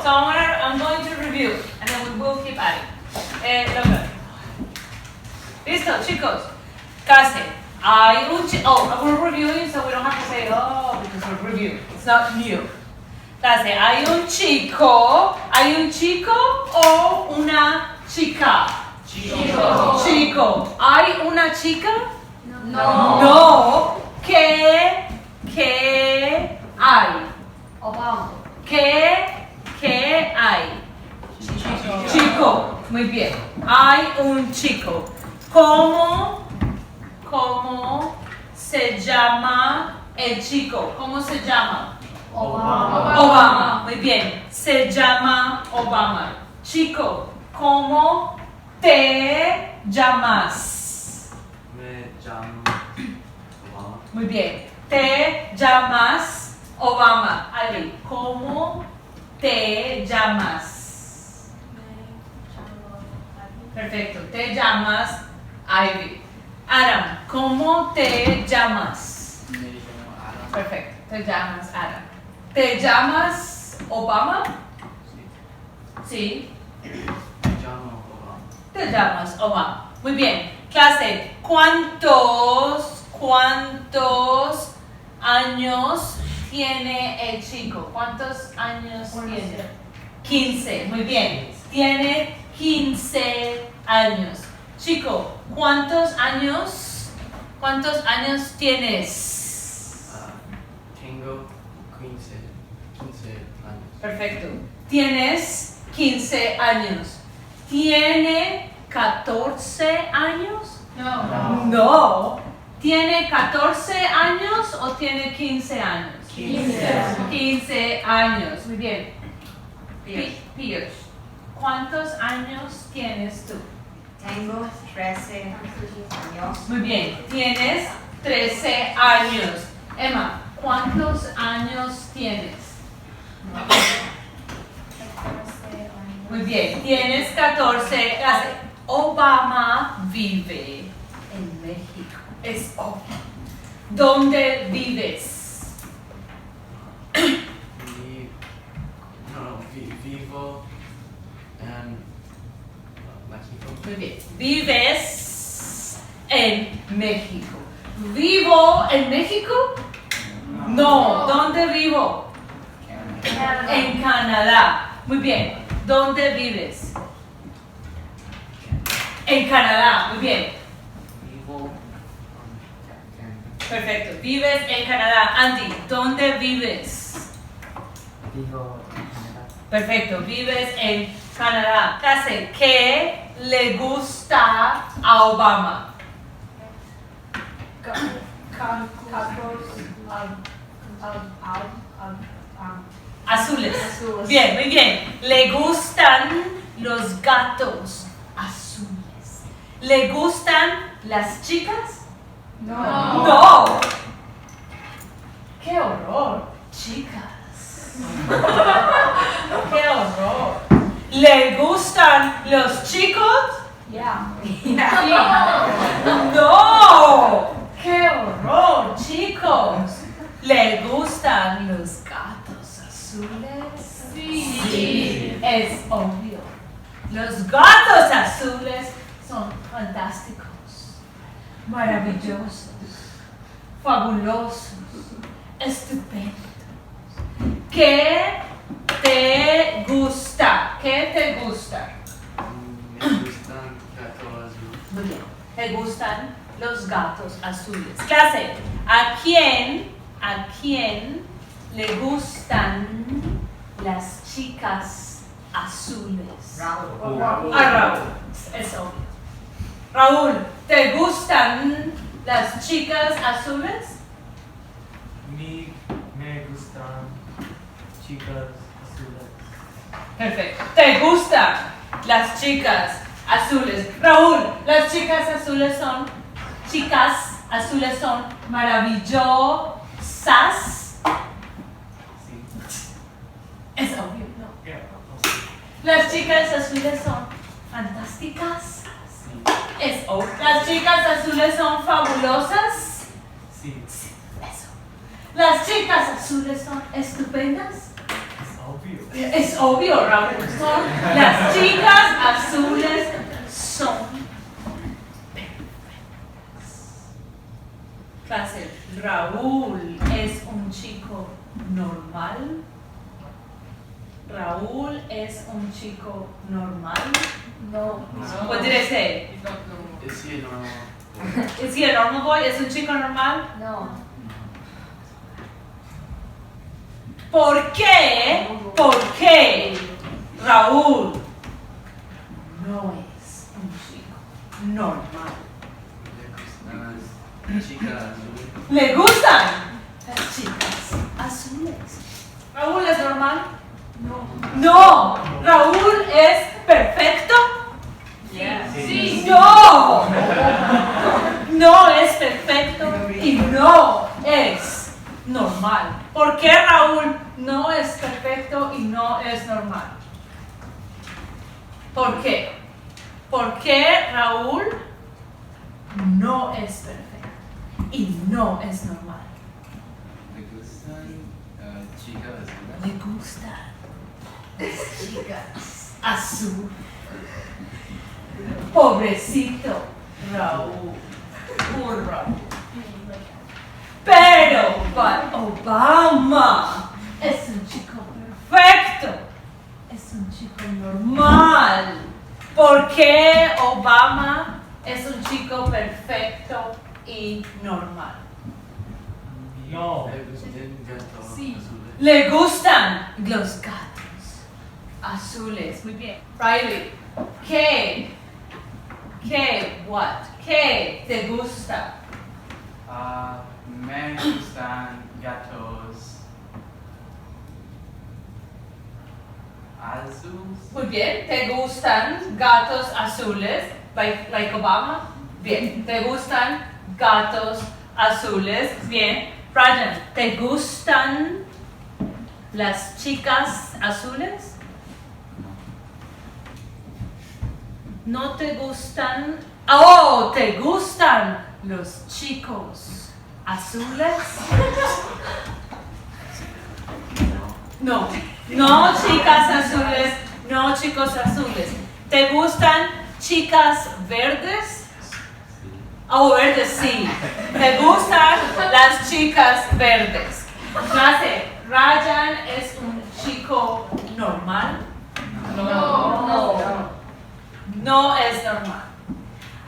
So I'm going to review, and then we will keep adding. Listo, chicos. Casi. Hay un chico. Oh, we're reviewing, so we don't have to say, oh, because we're reviewing. It's not new. Casi. Hay un chico o una chica. Chico. ¿Hay una chica? No. ¿Qué hay? ¿Qué hay? Chico. Muy bien. Hay un chico. ¿Cómo se llama el chico? ¿Cómo se llama? Obama. Muy bien. Se llama Obama. Chico, ¿cómo te llamas? Me llamo Obama. Muy bien. Te llamas Obama. Ali, ¿cómo te llamas? Perfecto. Te llamas Ivy. Adam, ¿cómo te llamas? Me llamo Adam. Perfecto. Te llamas Adam. ¿Te llamas Obama? Sí. Me llamo Obama. Te llamas Obama. Muy bien. Clase, ¿cuántos años tiene el chico? ¿Cuántos años tiene? 15. Muy bien. Tiene 15 años. Chico, ¿cuántos años tienes? Tengo 15 años. Perfecto. Tienes 15 años. ¿Tiene 14 años? No. ¿Tiene 14 años o tiene 15 años? 15 años. Muy bien. Pierce, ¿cuántos años tienes tú? Tengo 13 años. Muy bien. Tienes 13 años. Emma, ¿cuántos años tienes? 14 años. Muy bien, tienes 14. Obama vive en México. Es obvio. ¿Dónde vives? Vivo en México. Muy bien. ¿Vives en México? ¿Vivo en México? No. ¿Dónde vivo? En Canadá. Muy bien. ¿Dónde vives? En Canadá. Muy bien. Vivo en Perfecto. Vives en Canadá. Andy, ¿dónde vives? Vivo en Canadá. Perfecto. Vives en Canadá. Clase, ¿qué le gusta a Obama? Azules. Bien, muy bien. Le gustan los gatos azules. ¿Le gustan las chicas? No. ¡Qué horror! Chicas. ¡Qué horror! ¿Le gustan los chicos? No. ¡Qué horror, chicos! ¿Le gustan los gatos azules? Sí. Es obvio. Los gatos azules son fantásticos, maravillosos, fabulosos, estupendos. ¿Qué te gusta? ¿Qué te gusta? Me gustan gatos azules. Muy bien. ¿Te gustan los gatos azules? Clase, ¿a quién le gustan las chicas azules? Raúl. A Raúl, es obvio. Raúl, ¿te gustan las chicas azules? Me gustan chicas azules. Perfecto. ¿Te gustan las chicas azules? Raúl, las chicas azules son maravillosas. Sí. Es obvio, ¿no? Yeah. Las chicas azules son fantásticas. Sí. Es obvio. Las chicas azules son fabulosas. Sí. Eso. Las chicas azules son estupendas. Es obvio. Es obvio, Raúl. Las chicas azules son perfectas. Clase, Raúl es un chico normal. Raúl es un chico normal. No. What did I say? Is he normal? Is he a normal boy? ¿Es un chico normal? No. ¿Por qué? ¿Por qué Raúl no es un chico normal? Chica azul. ¿Le gustan las chicas azules? ¿Raúl es normal? No. ¿Raúl es perfecto? Sí. No. No es perfecto y no es normal. ¿Por qué Raúl no es perfecto y no es normal? ¿Por qué? ¿Por qué Raúl no es perfecto y no es normal? Le gustan chicas azules. Le gustan las chicas azul. Pobrecito Raúl. Poor Raúl. Pero Obama es un chico perfecto. Es un chico normal. ¿Por qué Obama es un chico perfecto y normal? No. Le gustan gatos Sí. azules. Le gustan los gatos azules. Muy bien. Riley, ¿qué? What? ¿Qué te gusta? Me gustan gatos azules. Muy bien. ¿Te gustan gatos azules? Like Obama? Bien. ¿Te gustan gatos azules? Bien. Brian, ¿te gustan las chicas azules? ¿No te gustan? ¡Oh! ¿Te gustan los chicos azules? No. No chicas azules, no chicos azules. ¿Te gustan chicas verdes? Oh, verdes sí. ¿Te gustan las chicas verdes? Clase, Ryan es un chico normal. No. No es normal.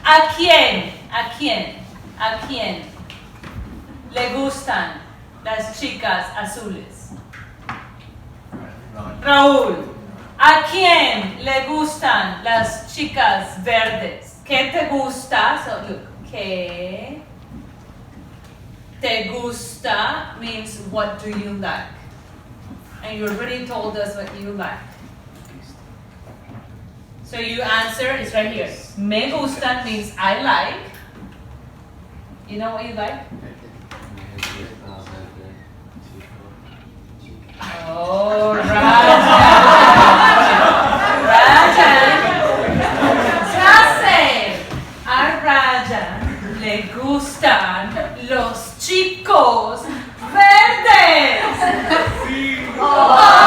¿A quién le gustan las chicas azules? Raúl. ¿A quién le gustan las chicas verdes? ¿Qué te gusta? So look, ¿qué te gusta means what do you like? And you already told us what you like. So you answer is right here. Me gustan means I like. You know what you like? Oh, Rajan. Clase. A Rajan le gustan los chicos verdes. Oh.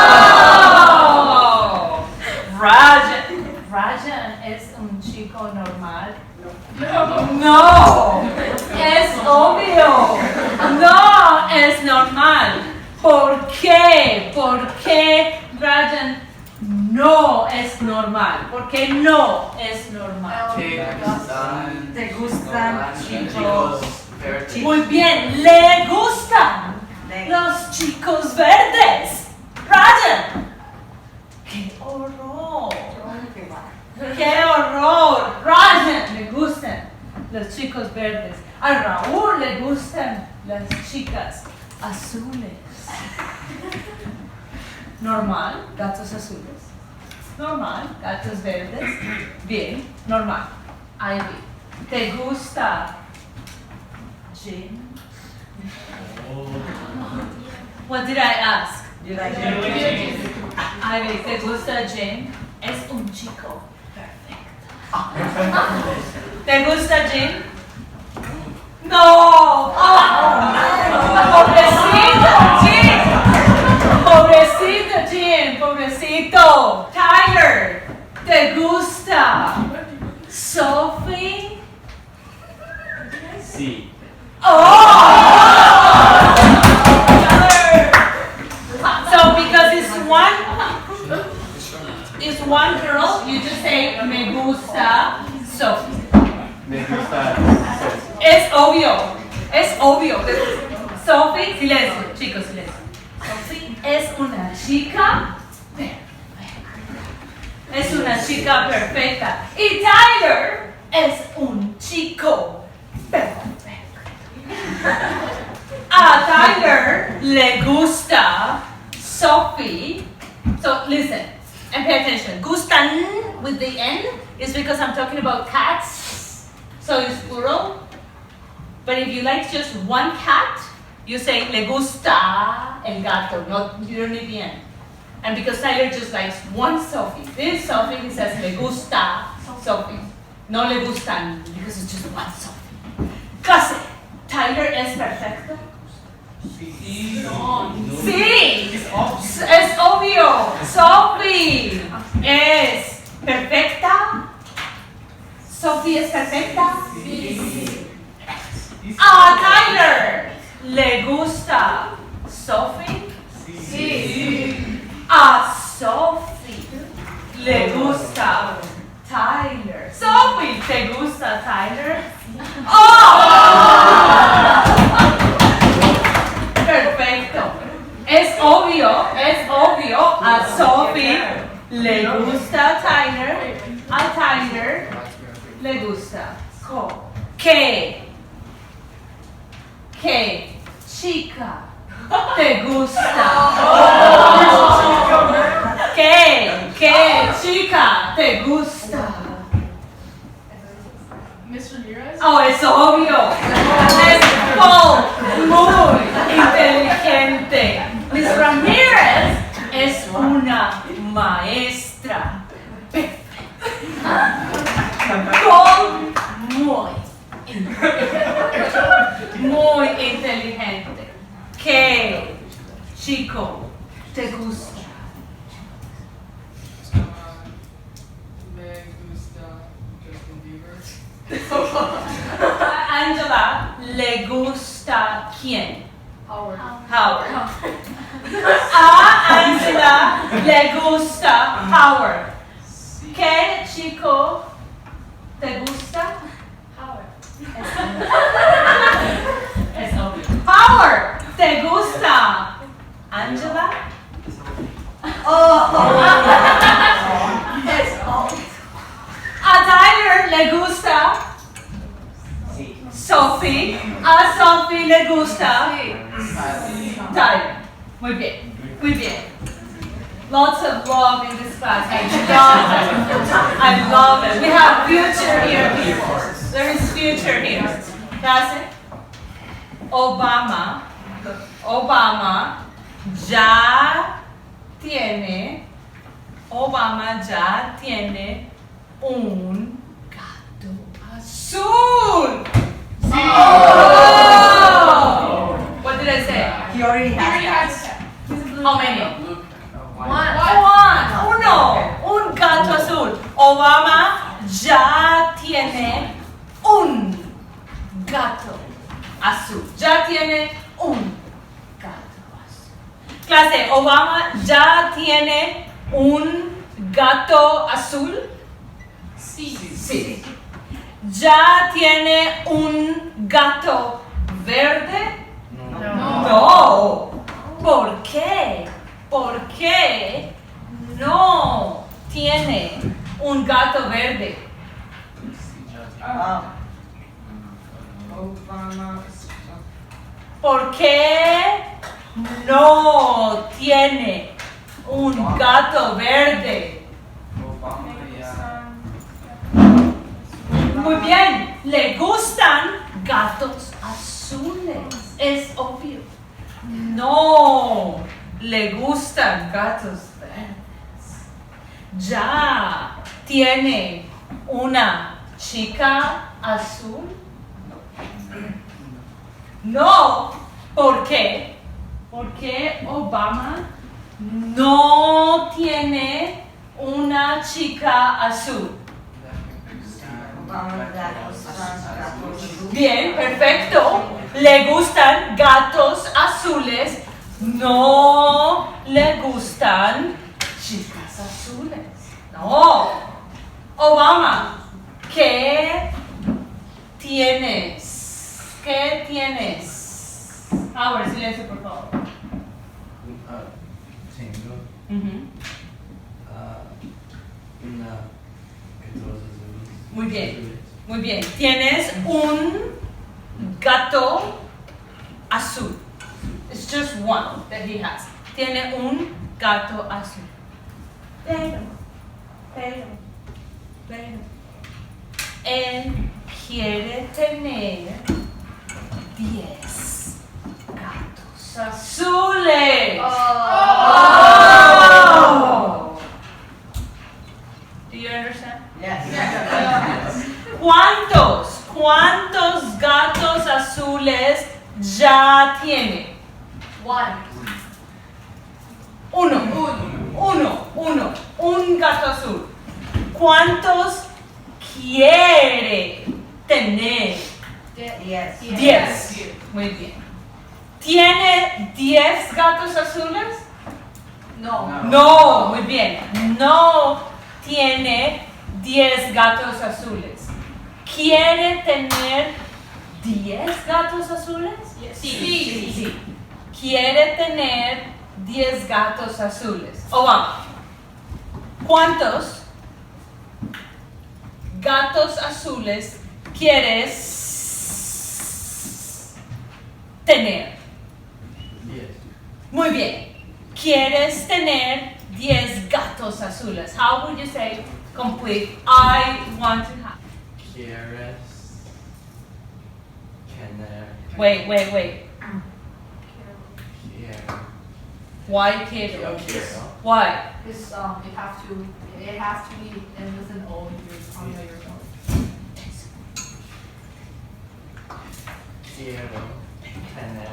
Rajan es un chico normal. No, es obvio. No es normal. ¿Por qué? ¿Por qué Rajan no es normal? ¿Por qué no es normal? ¿Te gustan chicos verdes. Muy bien, le gustan los chicos verdes. Rajan. ¡Qué horror! ¡Qué horror! Rajan le gustan los chicos verdes. A Raúl le gustan las chicas azules. Normal, gatos azules. Normal, gatos verdes. Bien, normal. Ivy, ¿te gusta gin? What did I ask? Ivy, ¿te gusta gin? Es un chico perfecto. ¿Te gusta gin? No. Pobrecito Jim. Pobrecito Jim. Sí. Oh! So because it's one girl, you just say me gusta Sophie. Me gusta. Es obvio. Es obvio. Sophie, silencio, chicos, silencio. Sophie es una chica perfecta. Es una chica perfecta. Y Tyler es un chico perfecto. A Tyler le gusta Sophie. So listen and pay attention. Gustan with the N is because I'm talking about cats. So it's plural. But if you like just one cat, you say le gusta el gato. No, you don't need the N. And because Tyler just likes one Sophie, this Sophie, he says le gusta Sophie. No le gustan because it's just one Sophie. Clase, Tyler es perfecto. Sí. Sí, es obvio. Sophie es perfecta. Sophie es perfecta. A Tyler le gusta Sophie. Sí. A Sophie le gusta Tyler. Sophie, ¿te gusta Tyler? ¡Oh! Perfecto. Es obvio. A Sophie le gusta Tyler. A Tyler le gusta. ¿Qué chica te gusta? ¿Qué chica te gusta? Miss Ramirez? Oh, es obvio. Es muy inteligente. Miss Ramírez es una maestra perfecta. Muy inteligente. ¿Qué chico te gusta? Me gusta Justin Bieber. A Angela le gusta quién? Howard. Howard. A Angela le gusta Howard. Sí. ¿Qué chico te gusta? Howard. Es obvio. Howard, ¿te gusta Angela? A Tyler le gusta Sophie. A Sophie le gusta Tyler. Muy bien. Lots of love in this class. I love it. We have future here, people. There is future here. Clase. Obama ya tiene un gato azul. Oh! What did I say? He already has that. How many? Look. Uno. Un gato azul. Obama ya tiene un gato azul. Ya tiene un gato azul. Clase, Obama ya tiene un gato azul. Sí. ¿Ya tiene un gato verde? No. ¿Por qué? ¿Por qué no tiene un gato verde? ¿Por qué no tiene un gato verde? Obama ya. Muy bien, le gustan gatos azules, es obvio. No, le gustan gatos verdes. ¿Ya tiene una chica azul? No, ¿por qué? Porque Obama no tiene una chica azul. Bien, perfecto. ¿Le gustan gatos azules? No le gustan chicas azules. No. Obama, ¿qué tienes? ¿Qué tienes? Ahora, silencio, por favor. Tengo Ujú. una Gatos azules. Muy bien. Muy bien. Tienes un gato azul. It's just one that he has. Tiene un gato azul. Pero, él quiere tener 10 gatos azules. Oh. Do you understand? Yes. ¿Cuántos gatos azules ya tiene? Uno. Un gato azul. ¿Cuántos quiere tener? 10. 10. Muy bien. ¿Tiene 10 gatos azules? No, muy bien. No tiene 10 gatos azules. ¿Quiere tener 10 gatos azules? Sí. Quiere tener 10 gatos azules. Obama, ¿cuántos gatos azules quieres tener? 10. Muy bien. ¿Quieres tener 10 gatos azules? How would you say complete? I want to have. ¿Quieres tener? Wait. Quiero. Why Yo quiero? quiero. Why? This it has to be and with an O on your phone. Quiero tener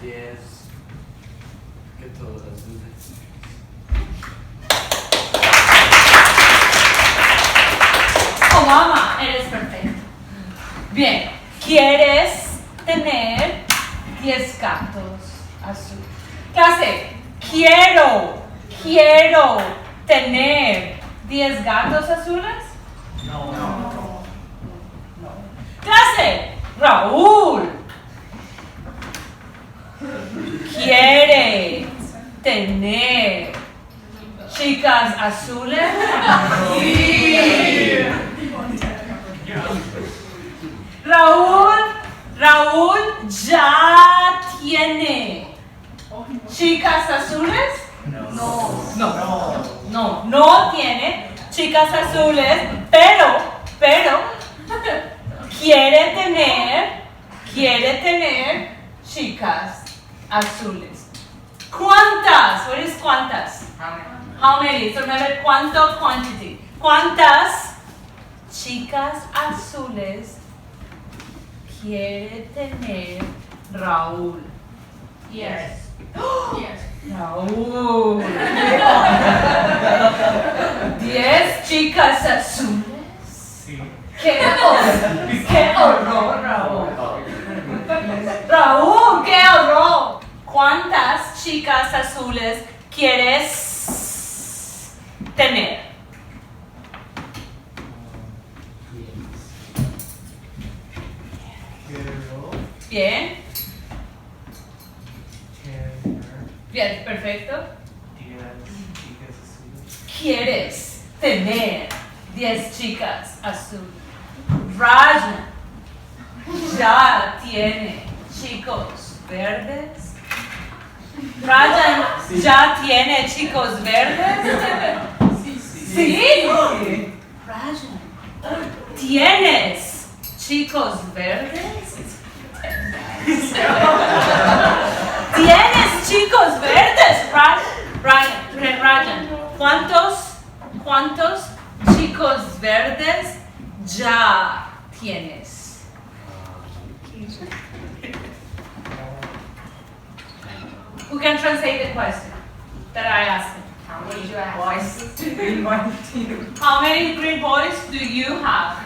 10 Gatos azules. Obama, eres perfecto. Bien. ¿Quieres tener 10 gatos azules? Clase, quiero tener 10 gatos azules. No. Clase, Raúl, ¿quiere tener chicas azules? Sí. Raúl ya tiene chicas azules. No tiene chicas azules, pero quiere tener chicas azules. ¿Cuántas? What is cuántas? How many? So remember, ¿cuánto? Quantity. ¿Cuántas chicas azules quiere tener Raúl? Yes. Raúl. 10 chicas azules. Sí. ¡Qué horror, Raúl! Raúl, qué horror. ¿Cuántas chicas azules quieres tener? Quiero Bien, tener bien, perfecto. 10 chicas azules. ¿Quieres tener 10 chicas azules? Ryan ya tiene chicos verdes. Ryan ya tiene chicos verdes. Sí. Ryan, ¿tienes chicos verdes? ¿Tienes chicos verdes, Ryan? ¿Cuántos chicos verdes ya tienes? Who can translate the question that I asked him? What did you ask? How many green boys do you have?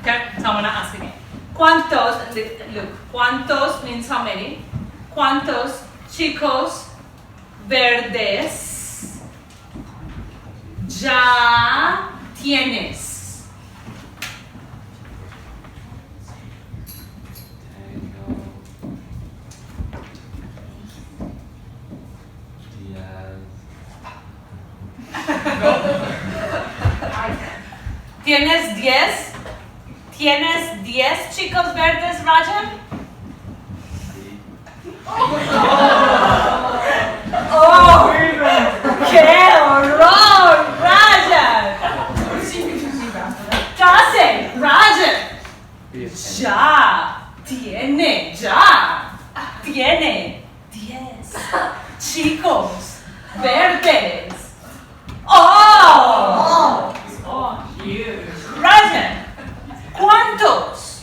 Okay, so I'm gonna ask again. ¿Cuántos, look, cuántos means how many? ¿Cuántos chicos verdes ya tienes? ¿Tienes 10? ¿Tienes 10 chicos verdes, Rajan? ¡Oh! ¡Qué horror, Rajan! ¿Qué hace, Rajan? Ya tiene 10 chicos verdes. ¡Oh! Oh, huge. Rajan, ¿cuántos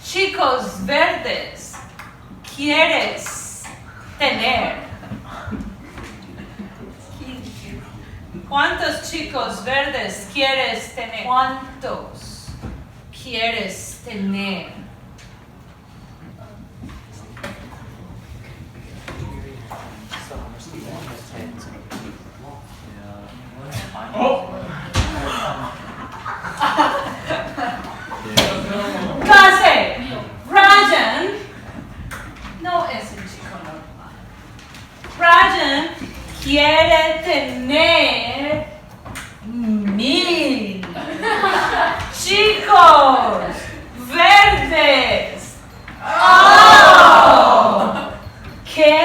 chicos verdes quieres tener? ¿Cuántos chicos verdes quieres tener? ¿Cuántos quieres tener? Case, Rajan no es un chico normal. Rajan quiere tener 1000 chicos verdes. ¡Oh! ¡Qué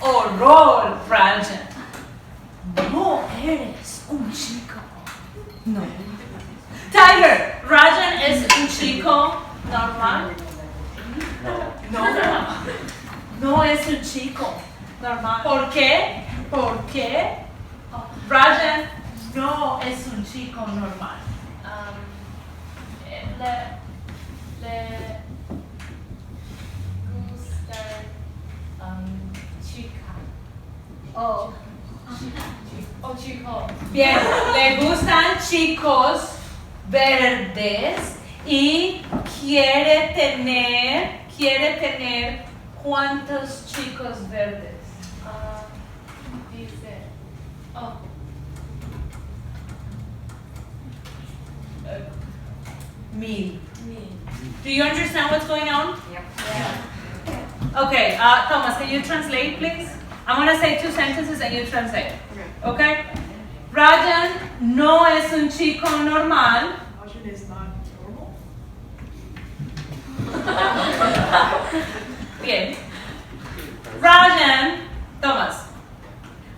horror, Rajan! No eres un chico. No. Tiger, Rajan es un chico normal. No es un chico normal. ¿Por qué? Porque Rajan no es un chico normal. Le gusta chica. Oh, chico. Bien, le gustan chicos verdes y quiere tener ¿cuántos chicos verdes? Dice. Oh. Mil. Do you understand what's going on? Yeah. Okay, Thomas, can you translate, please? I'm going to say 2 sentences and you translate. Okay? Rajan no es un chico normal. Rajan is not normal. Bien. Rajan, Thomas.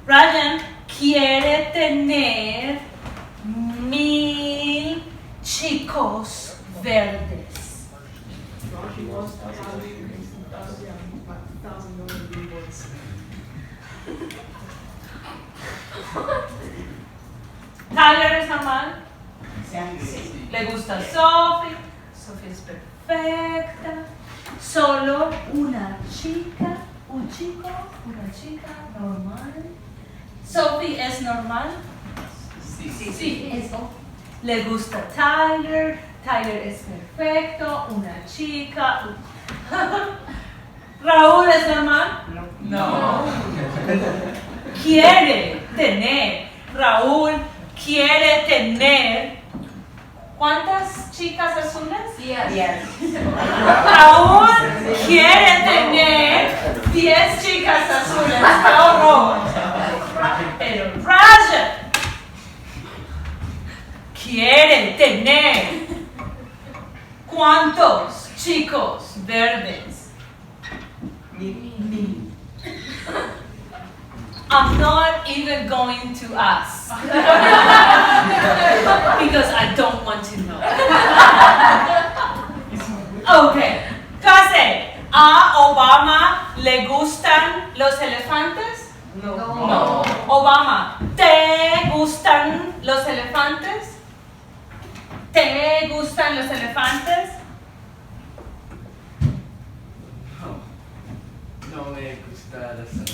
Rajan quiere tener 1000 chicos verdes. Rajan wants 1,000 million billboards. Tyler es normal. Sí. Le gusta Sophie. Sophie es perfecta. Solo una chica, un chico, una chica normal. Sophie es normal. Sí, eso. Le gusta Tyler. Tyler es perfecto. Una chica. Raúl es normal. No. Quiere tener. Raúl quiere tener. ¿Cuántas chicas azules? 10. Raúl quiere tener 10 chicas azules. ¡Qué horror! Pero Rajan quiere tener ¿cuántos chicos verdes? 1000. I'm not even going to ask. Because I don't want to know. Okay. Case, ¿a Obama le gustan los elefantes? No. Obama, ¿te gustan los elefantes? ¿Te gustan los elefantes? No me gusta eso.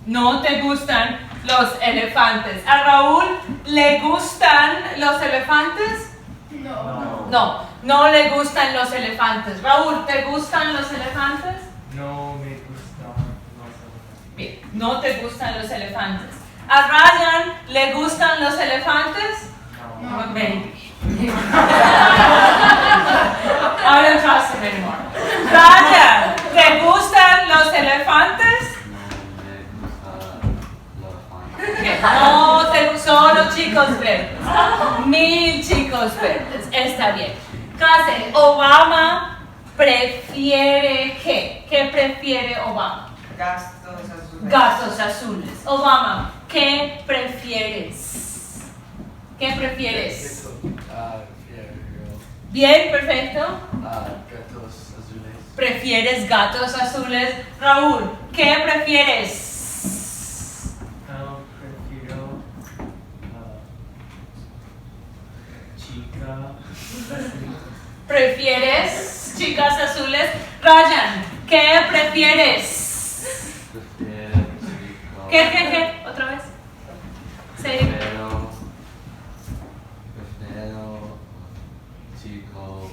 No te gustan los elefantes. ¿A Raúl le gustan los elefantes? No. No. No le gustan los elefantes. Raúl, ¿te gustan los elefantes? No me gustan los elefantes. Bien, no te gustan los elefantes. ¿A Ryan le gustan los elefantes? No. Maybe. I don't trust him anymore. Ryan, ¿te gustan los elefantes? No, solo chicos verdes. 1000 chicos verdes. Está bien. Clase, Obama prefiere ¿qué? ¿Qué prefiere Obama? Gastos azules. Gatos azules. Obama, ¿qué prefieres? ¿Qué prefieres? Bien, perfecto. Gatos azules. ¿Prefieres gatos azules? Raúl, ¿qué prefieres? Prefiero chica. ¿Prefieres chicas azules? Ryan, ¿qué prefieres? ¿Qué? ¿Otra vez? Sí. Prefiero chico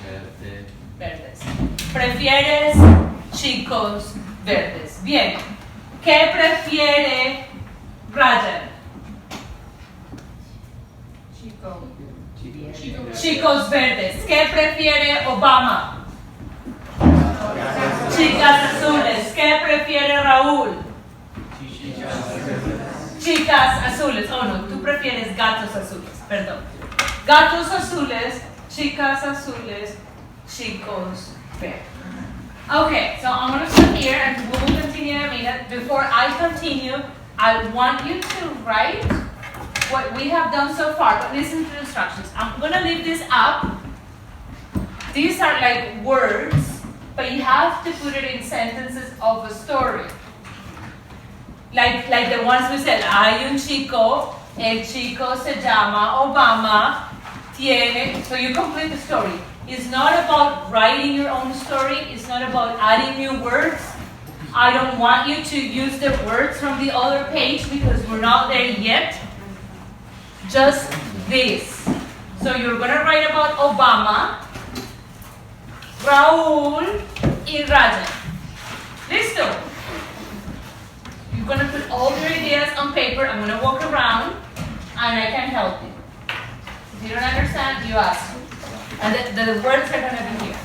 verde. Verdes. ¿Prefieres chicos verdes? Bien. ¿Qué prefiere Ryan? Chicos verdes. ¿Qué prefiere Obama? Chicas azules. ¿Qué prefiere Raúl? Chicas azules. Oh no, tú prefieres gatos azules. Perdón. Gatos azules, chicas azules, chicos verdes. Okay, so I'm going to stop here and we will continue in a minute. Before I continue, I want you to write what we have done so far, but listen to the instructions. I'm going to leave this up. These are like words, but you have to put it in sentences of a story. Like the ones we said, hay un chico, el chico se llama Obama, tiene, so you complete the story. It's not about writing your own story, it's not about adding new words. I don't want you to use the words from the other page because we're not there yet. Just this. So you're going to write about Obama, Raúl, y Rajan. Listo. You're going to put all your ideas on paper. I'm going to walk around and I can help you. If you don't understand, you ask. And the words are going to be here.